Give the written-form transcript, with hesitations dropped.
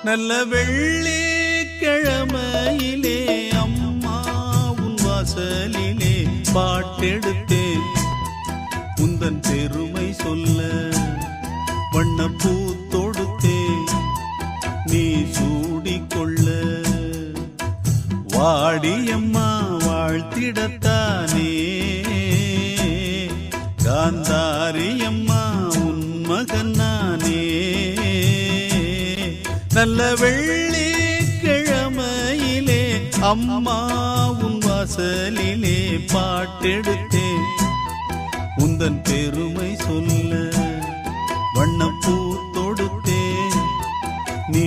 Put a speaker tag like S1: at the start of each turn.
S1: நல்ல வெள்ளிக்கிழமையிலே அம்மா உன் வாசலிலே பாட்டெடுத்தேன் உந்தன் பெருமை சொல்ல வண்ணப்பூ தொடுத்தேன் நீ சூடிக்கொள்ள வாடியம்மா வாழ்த்திடத்தானே காந்தாரியம்மா உன் மகன் நானே நல்ல வெள்ளிக்கிழமையிலே அம்மா உன் வாசலிலே பாட்டெடுத்தேன் உந்தன் பெருமை சொல்ல வண்ணப்பூ தொடுத்தேன் நீ